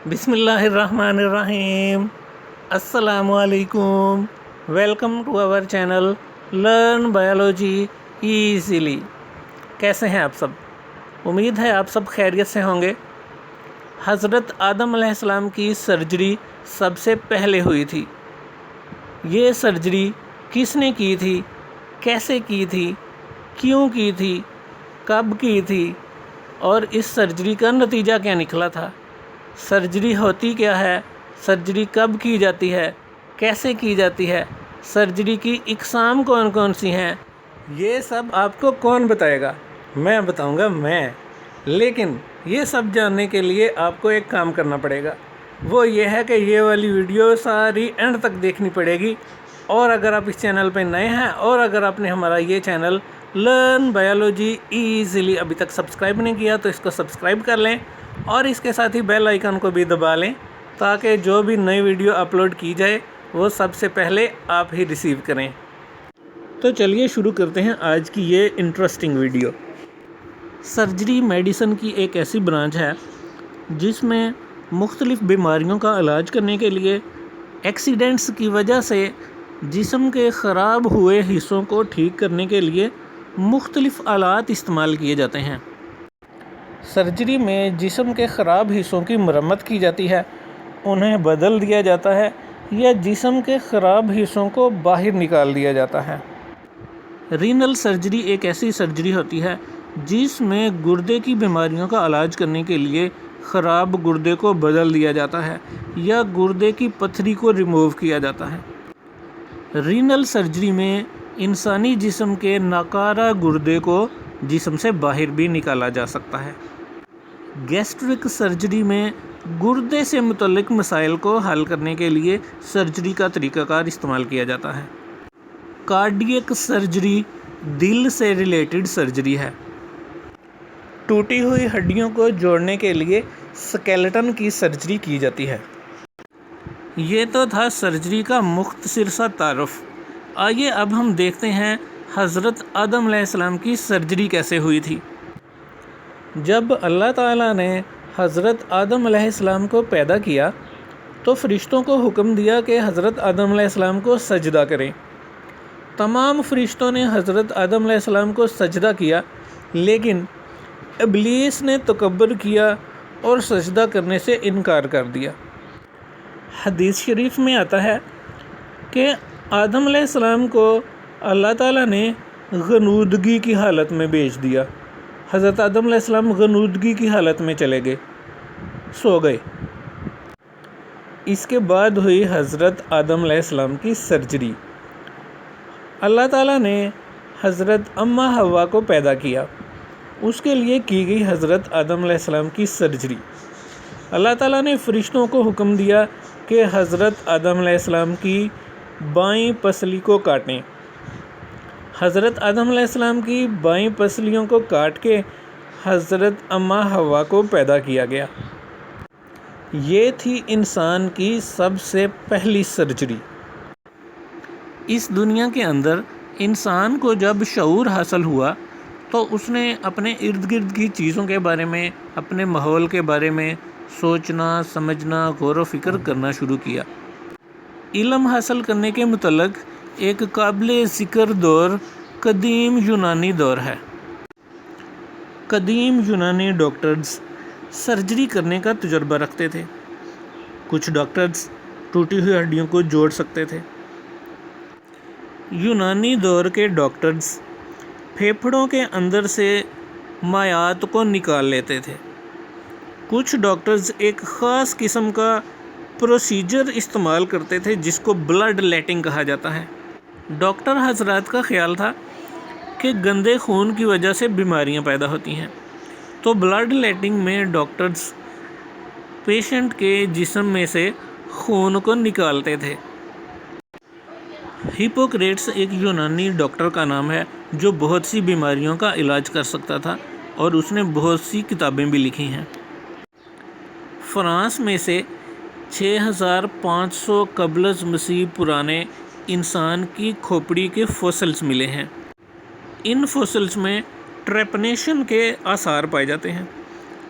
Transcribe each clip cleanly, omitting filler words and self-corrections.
بسم اللہ الرحمن الرحیم۔ السلام علیکم۔ Welcome to our channel learn biology easily. کیسے ہیں آپ سب؟ امید ہے آپ سب خیریت سے ہوں گے۔ حضرت آدم علیہ السلام کی سرجری سب سے پہلے ہوئی تھی۔ یہ سرجری کس نے کی تھی، کیسے کی تھی، کیوں کی تھی، کب کی تھی، اور اس سرجری کا نتیجہ کیا نکلا تھا؟ سرجری ہوتی کیا ہے، سرجری کب کی جاتی ہے، کیسے کی جاتی ہے، سرجری کی اقسام کون کون سی ہیں، یہ سب آپ کو کون بتائے گا؟ میں بتاؤں گا میں۔ لیکن یہ سب جاننے کے لیے آپ کو ایک کام کرنا پڑے گا، وہ یہ ہے کہ یہ والی ویڈیو ساری اینڈ تک دیکھنی پڑے گی۔ اور اگر آپ اس چینل پہ نئے ہیں اور اگر آپ نے ہمارا یہ چینل لرن بایولوجی ایزیلی ابھی تک سبسکرائب نہیں کیا تو اس کو سبسکرائب کر لیں اور اس کے ساتھ ہی بیل آئیکن کو بھی دبا لیں تاکہ جو بھی نئی ویڈیو اپلوڈ کی جائے وہ سب سے پہلے آپ ہی ریسیو کریں۔ تو چلیے شروع کرتے ہیں آج کی یہ انٹرسٹنگ ویڈیو۔ سرجری میڈیسن کی ایک ایسی برانچ ہے جس میں مختلف بیماریوں کا علاج کرنے کے لیے ایکسیڈنٹس کی وجہ سے جسم کے خراب ہوئے حصوں کو ٹھیک کرنے کے لیے مختلف آلات استعمال کیے جاتے ہیں۔ سرجری میں جسم کے خراب حصوں کی مرمت کی جاتی ہے، انہیں بدل دیا جاتا ہے یا جسم کے خراب حصوں کو باہر نکال دیا جاتا ہے۔ رینل سرجری ایک ایسی سرجری ہوتی ہے جس میں گردے کی بیماریوں کا علاج کرنے کے لیے خراب گردے کو بدل دیا جاتا ہے یا گردے کی پتھری کو ریموو کیا جاتا ہے۔ رینل سرجری میں انسانی جسم کے ناکارہ گردے کو جسم سے باہر بھی نکالا جا سکتا ہے۔ گیسٹرک سرجری میں گردے سے متعلق مسائل کو حل کرنے کے لیے سرجری کا طریقہ کار استعمال کیا جاتا ہے۔ کارڈیک سرجری دل سے ریلیٹڈ سرجری ہے۔ ٹوٹی ہوئی ہڈیوں کو جوڑنے کے لیے سکیلٹن کی سرجری کی جاتی ہے۔ یہ تو تھا سرجری کا مختصر سا تعارف۔ آئیے اب ہم دیکھتے ہیں حضرت آدم علیہ السلام کی سرجری کیسے ہوئی تھی۔ جب اللہ تعالیٰ نے حضرت آدم علیہ السلام کو پیدا کیا تو فرشتوں کو حکم دیا کہ حضرت آدم علیہ السلام کو سجدہ کریں۔ تمام فرشتوں نے حضرت آدم علیہ السلام کو سجدہ کیا، لیکن ابلیس نے تکبر کیا اور سجدہ کرنے سے انکار کر دیا۔ حدیث شریف میں آتا ہے کہ آدم علیہ السلام کو اللہ تعالیٰ نے غنودگی کی حالت میں بھیج دیا۔ حضرت آدم علیہ السلام غنودگی کی حالت میں چلے گئے، سو گئے۔ اس کے بعد ہوئی حضرت آدم علیہ السلام کی سرجری۔ اللہ تعالیٰ نے حضرت اماں حوا کو پیدا کیا، اس کے لیے کی گئی حضرت آدم علیہ السلام کی سرجری۔ اللہ تعالیٰ نے فرشتوں کو حکم دیا کہ حضرت آدم علیہ السلام کی بائیں پسلی کو کاٹیں۔ حضرت آدم علیہ السلام کی بائیں پسلیوں کو کاٹ کے حضرت اماں حوا کو پیدا کیا گیا۔ یہ تھی انسان کی سب سے پہلی سرجری۔ اس دنیا کے اندر انسان کو جب شعور حاصل ہوا تو اس نے اپنے ارد گرد کی چیزوں کے بارے میں، اپنے ماحول کے بارے میں سوچنا، سمجھنا، غور و فکر کرنا شروع کیا۔ علم حاصل کرنے کے متعلق ایک قابل ذکر دور قدیم یونانی دور ہے۔ قدیم یونانی ڈاکٹرز سرجری کرنے کا تجربہ رکھتے تھے۔ کچھ ڈاکٹرز ٹوٹی ہوئی ہڈیوں کو جوڑ سکتے تھے۔ یونانی دور کے ڈاکٹرز پھیپھڑوں کے اندر سے مائعات کو نکال لیتے تھے۔ کچھ ڈاکٹرز ایک خاص قسم کا پروسیجر استعمال کرتے تھے جس کو بلڈ لیٹنگ کہا جاتا ہے۔ ڈاکٹر حضرات کا خیال تھا کہ گندے خون کی وجہ سے بیماریاں پیدا ہوتی ہیں، تو بلڈ لیٹنگ میں ڈاکٹرز پیشنٹ کے جسم میں سے خون کو نکالتے تھے۔ ہپوکریٹس ایک یونانی ڈاکٹر کا نام ہے جو بہت سی بیماریوں کا علاج کر سکتا تھا اور اس نے بہت سی کتابیں بھی لکھی ہیں۔ فرانس میں سے 6500 قبل از مسیح پرانے انسان کی کھوپڑی کے فوسلز ملے ہیں۔ ان فوسلز میں ٹریپنیشن کے آثار پائے جاتے ہیں۔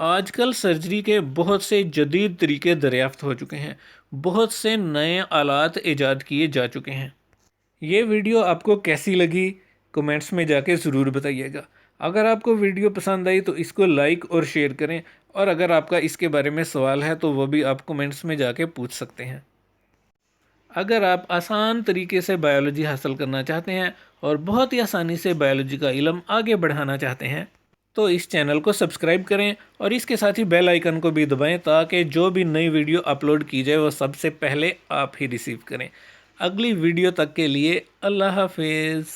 آج کل سرجری کے بہت سے جدید طریقے دریافت ہو چکے ہیں، بہت سے نئے آلات ایجاد کیے جا چکے ہیں۔ یہ ویڈیو آپ کو کیسی لگی کمنٹس میں جا کے ضرور بتائیے گا۔ اگر آپ کو ویڈیو پسند آئی تو اس کو لائک اور شیئر کریں، اور اگر آپ کا اس کے بارے میں سوال ہے تو وہ بھی آپ کمنٹس میں جا کے پوچھ سکتے ہیں۔ اگر آپ آسان طریقے سے بائیولوجی حاصل کرنا چاہتے ہیں اور بہت ہی آسانی سے بائیولوجی کا علم آگے بڑھانا چاہتے ہیں تو اس چینل کو سبسکرائب کریں اور اس کے ساتھ ہی بیل آئیکن کو بھی دبائیں تاکہ جو بھی نئی ویڈیو اپلوڈ کی جائے وہ سب سے پہلے آپ ہی ریسیو کریں۔ اگلی ویڈیو تک کے لیے اللہ حافظ۔